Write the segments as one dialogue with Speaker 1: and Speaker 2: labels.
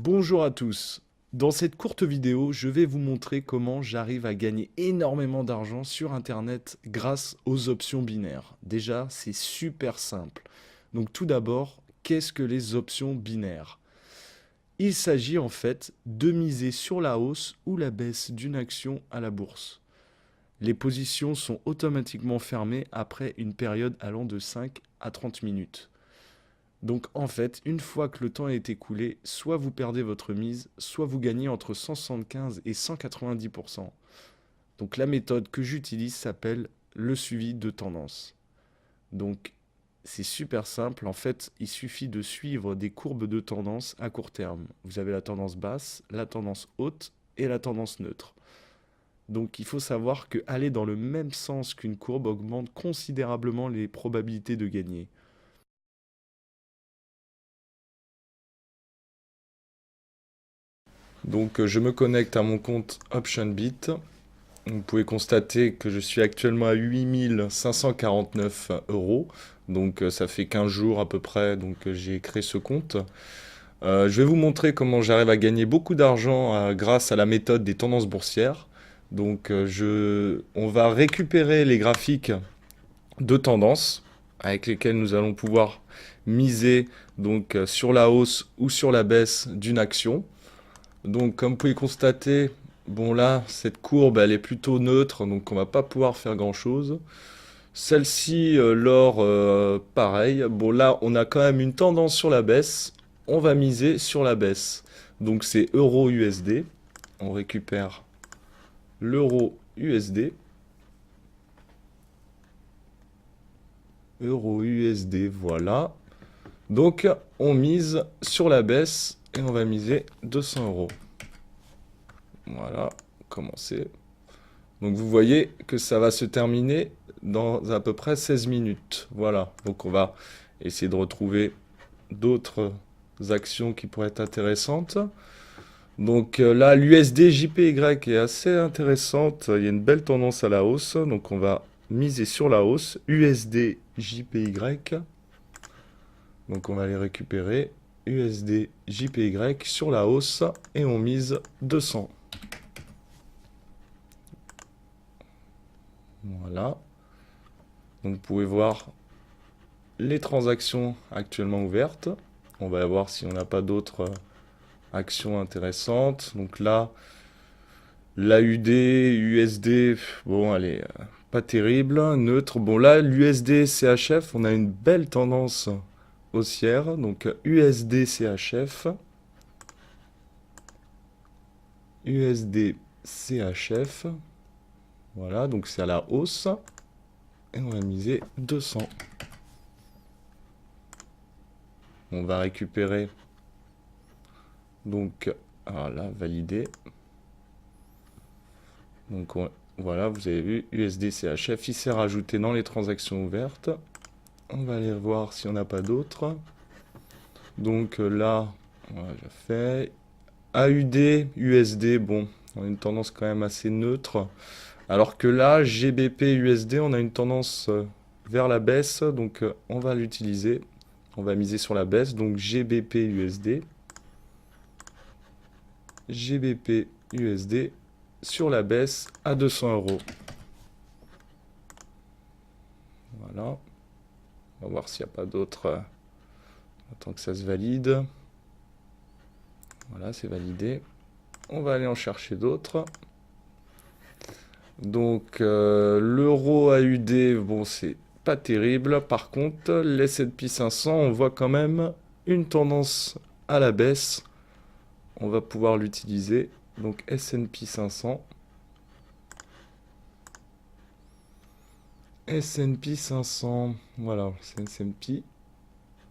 Speaker 1: Bonjour à tous. Dans cette courte vidéo, je vais vous montrer comment j'arrive à gagner énormément d'argent sur Internet grâce aux options binaires. Déjà, c'est super simple. Donc tout d'abord, qu'est-ce que les options binaires? Il s'agit en fait de miser sur la hausse ou la baisse d'une action à la bourse. Les positions sont automatiquement fermées après une période allant de 5 à 30 minutes. Donc en fait, une fois que le temps est écoulé, soit vous perdez votre mise, soit vous gagnez entre 175 et 190%. Donc la méthode que j'utilise s'appelle le suivi de tendance. Donc c'est super simple, en fait il suffit de suivre des courbes de tendance à court terme. Vous avez la tendance basse, la tendance haute et la tendance neutre. Donc il faut savoir que aller dans le même sens qu'une courbe augmente considérablement les probabilités de gagner. Donc je me connecte à mon compte OptionBit. Vous pouvez constater que je suis actuellement à 8 549 euros. Donc ça fait 15 jours à peu près donc j'ai créé ce compte. Je vais vous montrer comment j'arrive à gagner beaucoup d'argent grâce à la méthode des tendances boursières. Donc on va récupérer les graphiques de tendance avec lesquels nous allons pouvoir miser donc sur la hausse ou sur la baisse d'une action. Donc, comme vous pouvez constater, bon là, cette courbe, elle est plutôt neutre, donc on va pas pouvoir faire grand-chose. Celle-ci, l'or, pareil. Bon là, on a quand même une tendance sur la baisse. On va miser sur la baisse. Donc c'est euro USD. On récupère l'euro USD. Euro USD, voilà. Donc on mise sur la baisse et on va miser 200 euros. Voilà, commencer. Donc vous voyez que ça va se terminer dans à peu près 16 minutes. Voilà, donc on va essayer de retrouver d'autres actions qui pourraient être intéressantes. Donc là, l'USD JPY est assez intéressante. Il y a une belle tendance à la hausse. Donc on va miser sur la hausse. USD JPY. Donc on va les récupérer. USD JPY sur la hausse. Et on mise 200. Voilà. Donc vous pouvez voir les transactions actuellement ouvertes. On va voir si on n'a pas d'autres actions intéressantes. Donc là, l'AUD, USD, bon, elle est pas terrible, neutre. Bon là, l'USD CHF, on a une belle tendance haussière. Donc USD CHF, USD CHF. Voilà, donc c'est à la hausse. Et on va miser 200. On va récupérer. Donc, voilà, valider. Donc, voilà, vous avez vu, USD CHF, il s'est rajouté dans les transactions ouvertes. On va aller voir si on n'a pas d'autres. Donc là, on a déjà fait. AUD, USD, bon, on a une tendance quand même assez neutre. Alors que là, GBP, USD, on a une tendance vers la baisse. Donc, on va l'utiliser. On va miser sur la baisse. Donc, GBP, USD. GBP, USD sur la baisse à 200 euros. Voilà. On va voir s'il n'y a pas d'autres. Attends que ça se valide. Voilà, c'est validé. On va aller en chercher d'autres. Donc, l'euro AUD, bon, c'est pas terrible. Par contre, les S&P 500, on voit quand même une tendance à la baisse. On va pouvoir l'utiliser. Donc, S&P 500. S&P 500. Voilà, c'est S&P.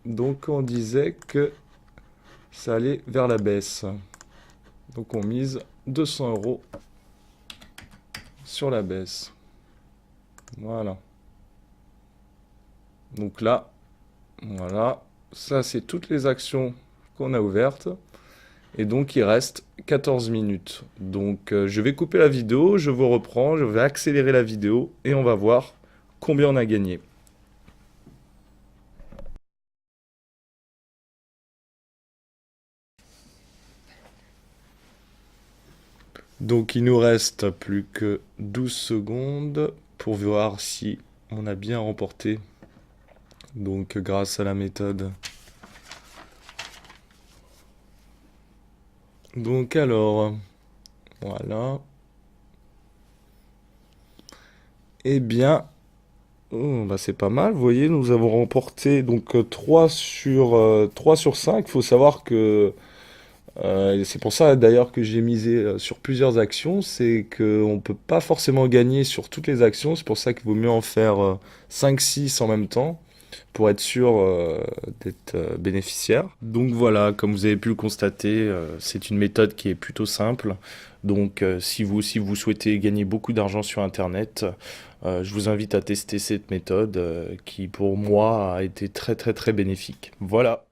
Speaker 1: Donc, on disait que ça allait vers la baisse. Donc, on mise 200 euros sur la baisse. Voilà. Donc là, voilà. Ça, c'est toutes les actions qu'on a ouvertes. Et donc, il reste 14 minutes. Donc, je vais couper la vidéo, je vous reprends, je vais accélérer la vidéo et on va voir combien on a gagné. Donc il nous reste plus que 12 secondes pour voir si on a bien remporté. Donc grâce à la méthode. Donc alors, voilà. Eh bien, oh, bah c'est pas mal. Vous voyez, nous avons remporté donc 3 sur 5. Il faut savoir que et c'est pour ça d'ailleurs que j'ai misé sur plusieurs actions, c'est qu'on ne peut pas forcément gagner sur toutes les actions, c'est pour ça qu'il vaut mieux en faire 5-6 en même temps pour être sûr d'être bénéficiaire. Donc voilà, comme vous avez pu le constater, c'est une méthode qui est plutôt simple. Donc si vous aussi vous souhaitez gagner beaucoup d'argent sur Internet, je vous invite à tester cette méthode qui pour moi a été très très très bénéfique. Voilà.